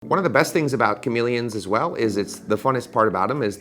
One of the best things about chameleons as well is the funnest part about them is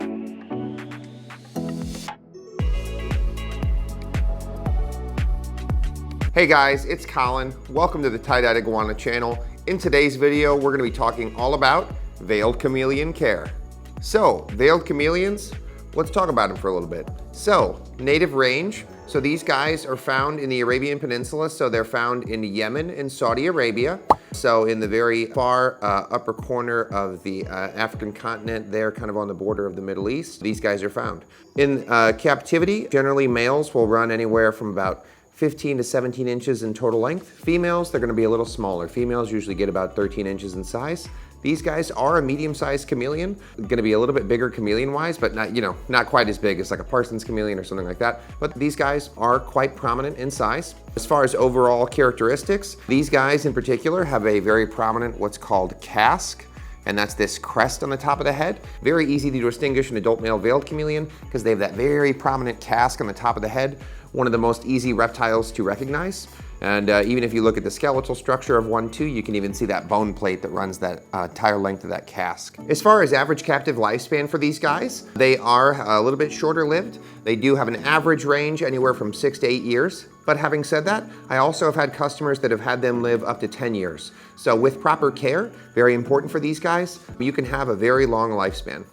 Hey guys, it's Collin. Welcome to the Tye-Dyed Iguana channel. In today's video, we're going to be talking all about veiled chameleon care. So, veiled chameleons, let's talk about them for a little bit. So, native range. So these guys are found in the Arabian Peninsula. So they're found in Yemen and Saudi Arabia. So in the very far upper corner of the African continent, they're kind of on the border of the Middle East. These guys are found. In captivity, generally males will run anywhere from about 15 to 17 inches in total length. Females, they're gonna be a little smaller. Females usually get about 13 inches in size. These guys are a medium-sized chameleon, gonna be a little bit bigger chameleon-wise, but not quite as big as like a Parsons chameleon or something like that. But these guys are quite prominent in size. As far as overall characteristics, these guys in particular have a very prominent what's called casque, and that's this crest on the top of the head. Very easy to distinguish an adult male veiled chameleon because they have that very prominent casque on the top of the head. One of the most easy reptiles to recognize. And even if you look at the skeletal structure of one too, you can even see that bone plate that runs that entire length of that casque. As far as average captive lifespan for these guys, they are a little bit shorter lived. They do have an average range anywhere from 6 to 8 years. But having said that, I also have had customers that have had them live up to 10 years. So with proper care, very important for these guys, you can have a very long lifespan.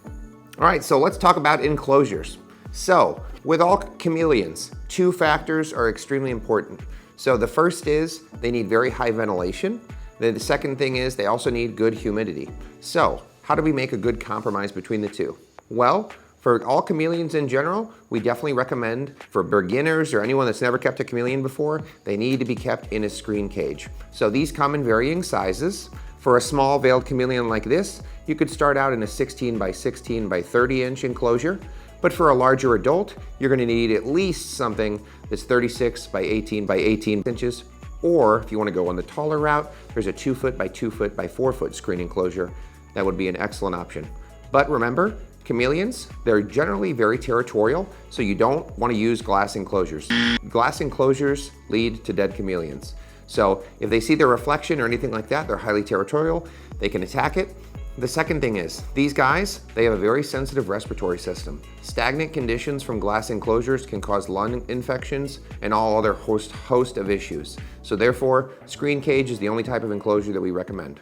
All right, so let's talk about enclosures. So with all chameleons, 2 factors are extremely important. So the first is they need very high ventilation. Then the second thing is they also need good humidity. So how do we make a good compromise between the two? Well, for all chameleons in general, we definitely recommend for beginners or anyone that's never kept a chameleon before, they need to be kept in a screen cage. So these come in varying sizes. For a small veiled chameleon like this, you could start out in a 16 by 16 by 30 inch enclosure. But for a larger adult, you're gonna need at least something that's 36 by 18 by 18 inches. Or if you wanna go on the taller route, there's a 2 foot by 2 foot by 4 foot screen enclosure. That would be an excellent option. But remember, chameleons, they're generally very territorial, so you don't wanna use glass enclosures. Glass enclosures lead to dead chameleons. So if they see their reflection or anything like that, they're highly territorial, they can attack it. The second thing is, these guys, they have a very sensitive respiratory system. Stagnant conditions from glass enclosures can cause lung infections and all other host of issues. So therefore, screen cage is the only type of enclosure that we recommend.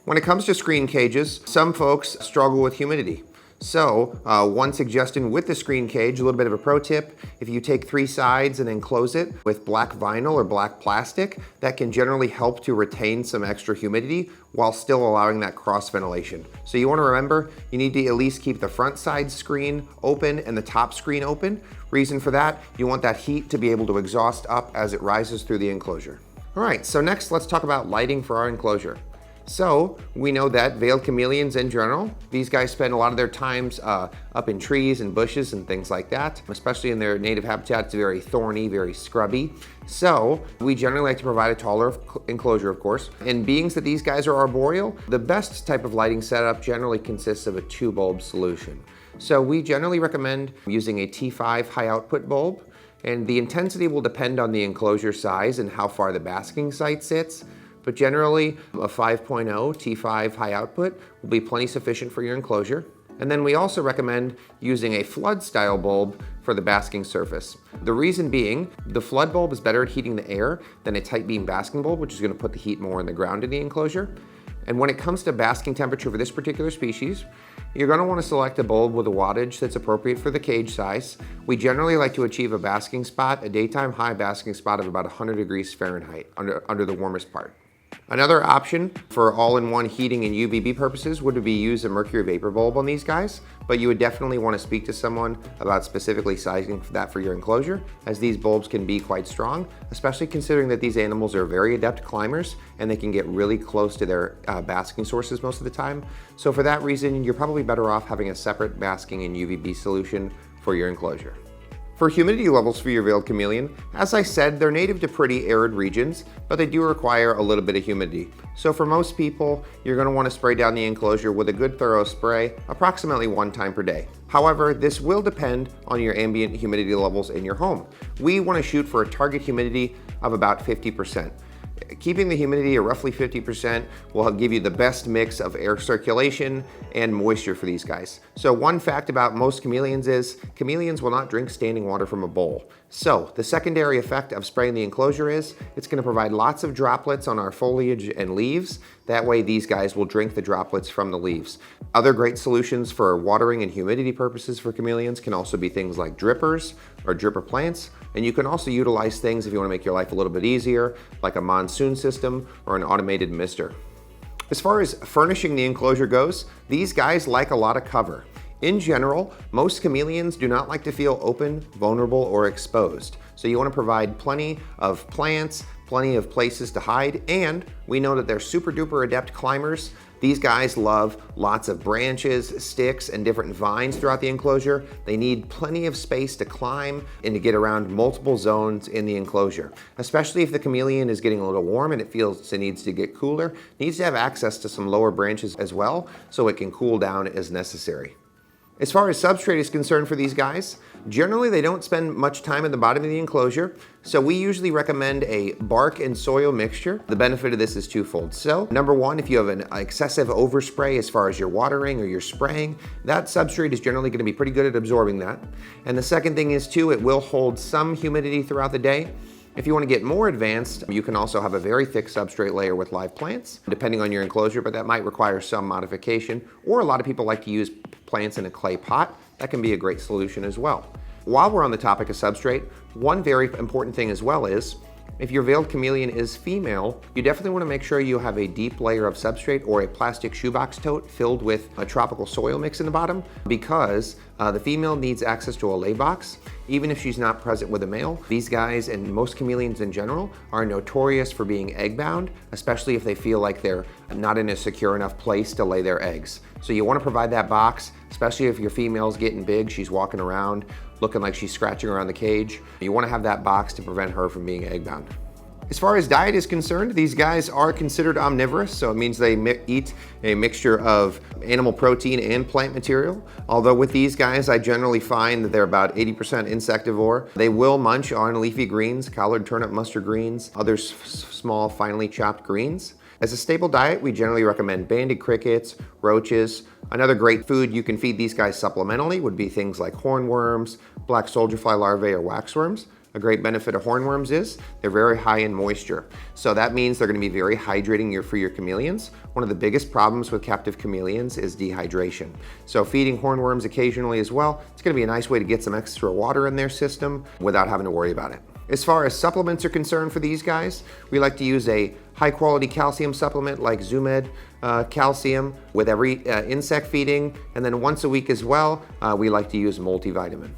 When it comes to screen cages, some folks struggle with humidity. So one suggestion with the screen cage, a little bit of a pro tip, if you take 3 sides and enclose it with black vinyl or black plastic, that can generally help to retain some extra humidity while still allowing that cross ventilation. So you want to remember, you need to at least keep the front side screen open and the top screen open. Reason for that, you want that heat to be able to exhaust up as it rises through the enclosure. All right, so next let's talk about lighting for our enclosure. So we know that veiled chameleons in general, these guys spend a lot of their times up in trees and bushes and things like that, especially in their native habitat. It's very thorny, very scrubby. So we generally like to provide a taller enclosure, of course. And being that these guys are arboreal, the best type of lighting setup generally consists of a 2-bulb solution. So we generally recommend using a T5 high output bulb, and the intensity will depend on the enclosure size and how far the basking site sits. But generally, a 5.0 T5 high output will be plenty sufficient for your enclosure. And then we also recommend using a flood style bulb for the basking surface. The reason being, the flood bulb is better at heating the air than a tight beam basking bulb, which is gonna put the heat more in the ground in the enclosure. And when it comes to basking temperature for this particular species, you're gonna wanna select a bulb with a wattage that's appropriate for the cage size. We generally like to achieve a basking spot, a daytime high basking spot of about 100 degrees Fahrenheit under the warmest part. Another option for all-in-one heating and UVB purposes would be use a mercury vapor bulb on these guys, but you would definitely want to speak to someone about specifically sizing that for your enclosure, as these bulbs can be quite strong, especially considering that these animals are very adept climbers and they can get really close to their basking sources most of the time. So for that reason, you're probably better off having a separate basking and UVB solution for your enclosure. For humidity levels for your veiled chameleon, as I said, they're native to pretty arid regions, but they do require a little bit of humidity. So for most people, you're gonna wanna spray down the enclosure with a good thorough spray approximately 1 time per day. However, this will depend on your ambient humidity levels in your home. We wanna shoot for a target humidity of about 50%. Keeping the humidity at roughly 50% will give you the best mix of air circulation and moisture for these guys. So one fact about most chameleons is chameleons will not drink standing water from a bowl. So the secondary effect of spraying the enclosure is it's going to provide lots of droplets on our foliage and leaves. That way these guys will drink the droplets from the leaves. Other great solutions for watering and humidity purposes for chameleons can also be things like drippers or dripper plants. And you can also utilize things if you want to make your life a little bit easier, like a monsoon system or an automated mister. As far as furnishing the enclosure goes, these guys like a lot of cover. In general, most chameleons do not like to feel open, vulnerable, or exposed. So you want to provide plenty of plants, plenty of places to hide, and we know that they're super duper adept climbers. These guys love lots of branches, sticks, and different vines throughout the enclosure. They need plenty of space to climb and to get around multiple zones in the enclosure. Especially if the chameleon is getting a little warm and it feels it needs to get cooler, it needs to have access to some lower branches as well so it can cool down as necessary. As far as substrate is concerned for these guys, generally they don't spend much time in the bottom of the enclosure, so we usually recommend a bark and soil mixture. The benefit of this is twofold. So, number one, if you have an excessive overspray as far as your watering or your spraying, that substrate is generally going to be pretty good at absorbing that. And the second thing is too, it will hold some humidity throughout the day. If you want to get more advanced, you can also have a very thick substrate layer with live plants, depending on your enclosure, but that might require some modification. Or a lot of people like to use plants in a clay pot. That can be a great solution as well. While we're on the topic of substrate, one very important thing as well is, if your veiled chameleon is female, you definitely want to make sure you have a deep layer of substrate or a plastic shoebox tote filled with a tropical soil mix in the bottom, because the female needs access to a lay box, even if she's not present with a male. These guys, and most chameleons in general, are notorious for being egg-bound, especially if they feel like they're not in a secure enough place to lay their eggs. So you want to provide that box, especially if your female's getting big, she's walking around looking like she's scratching around the cage. You want to have that box to prevent her from being egg-bound. As far as diet is concerned, these guys are considered omnivorous, so it means they eat a mixture of animal protein and plant material. Although with these guys, I generally find that they're about 80% insectivore. They will munch on leafy greens, collard, turnip, mustard greens, other small, finely chopped greens. As a staple diet, we generally recommend banded crickets, roaches. Another great food you can feed these guys supplementally would be things like hornworms, black soldier fly larvae, or waxworms. A great benefit of hornworms is they're very high in moisture. So that means they're going to be very hydrating for your chameleons. One of the biggest problems with captive chameleons is dehydration. So feeding hornworms occasionally as well, it's going to be a nice way to get some extra water in their system without having to worry about it. As far as supplements are concerned for these guys, we like to use a high quality calcium supplement like Zoomed calcium with every insect feeding, and then once a week as well, we like to use multivitamin.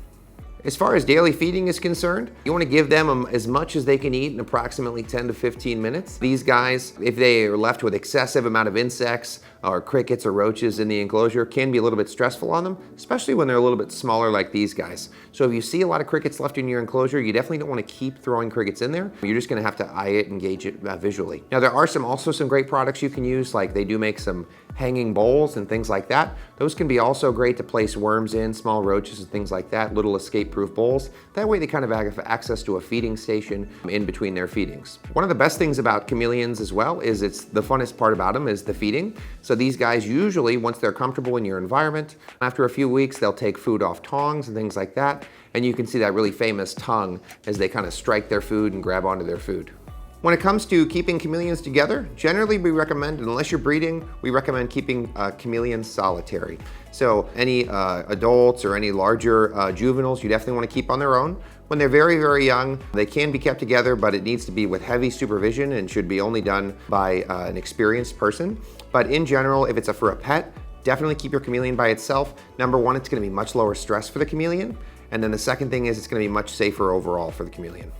As far as daily feeding is concerned, you want to give them as much as they can eat in approximately 10 to 15 minutes. These guys, if they are left with excessive amount of insects or crickets or roaches in the enclosure, can be a little bit stressful on them, especially when they're a little bit smaller like these guys. So if you see a lot of crickets left in your enclosure, you definitely don't want to keep throwing crickets in there. You're just going to have to eye it and gauge it visually. Now there are also some great products you can use, like they do make some hanging bowls and things like that. Those can be also great to place worms in, small roaches and things like that, little escape-proof bowls. That way they kind of have access to a feeding station in between their feedings. One of the best things about chameleons as well is the funnest part about them is the feeding. So these guys usually, once they're comfortable in your environment, after a few weeks they'll take food off tongs and things like that, and you can see that really famous tongue as they kind of strike their food and grab onto their food. When it comes to keeping chameleons together, generally we recommend, unless you're breeding, we recommend keeping chameleons solitary. So any adults or any larger juveniles, you definitely want to keep on their own. When they're very, very young, they can be kept together, but it needs to be with heavy supervision and should be only done by an experienced person. But in general, if it's for a pet, definitely keep your chameleon by itself. Number one, it's going to be much lower stress for the chameleon. And then the second thing is it's going to be much safer overall for the chameleon.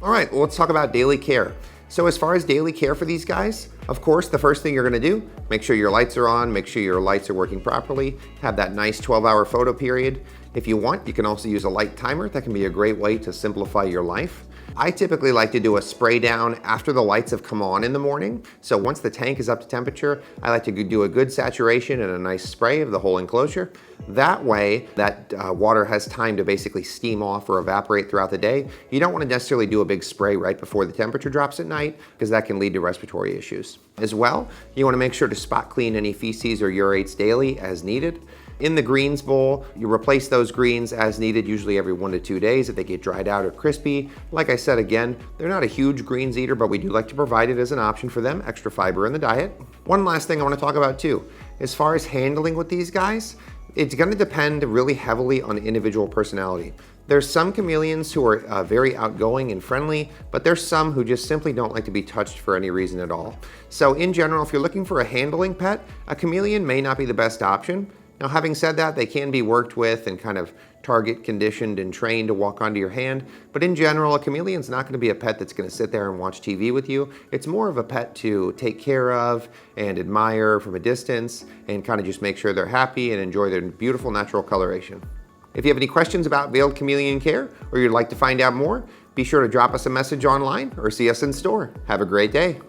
All right, well, let's talk about daily care. So as far as daily care for these guys, of course, the first thing you're gonna do, make sure your lights are on, make sure your lights are working properly, have that nice 12-hour photo period. If you want, you can also use a light timer. That can be a great way to simplify your life. I typically like to do a spray down after the lights have come on in the morning. So once the tank is up to temperature, I like to do a good saturation and a nice spray of the whole enclosure. That way, that water has time to basically steam off or evaporate throughout the day. You don't want to necessarily do a big spray right before the temperature drops at night, because that can lead to respiratory issues. As well, you want to make sure to spot clean any feces or urates daily as needed. In the greens bowl, you replace those greens as needed, usually every 1 to 2 days if they get dried out or crispy. Like I said again, they're not a huge greens eater, but we do like to provide it as an option for them, extra fiber in the diet. One last thing I want to talk about too, as far as handling with these guys, it's going to depend really heavily on individual personality. There's some chameleons who are very outgoing and friendly, but there's some who just simply don't like to be touched for any reason at all. So in general, if you're looking for a handling pet, a chameleon may not be the best option. Now, having said that, they can be worked with and kind of target conditioned and trained to walk onto your hand. But in general, a chameleon's not going to be a pet that's going to sit there and watch TV with you. It's more of a pet to take care of and admire from a distance and kind of just make sure they're happy and enjoy their beautiful natural coloration. If you have any questions about Veiled Chameleon care or you'd like to find out more, be sure to drop us a message online or see us in store. Have a great day.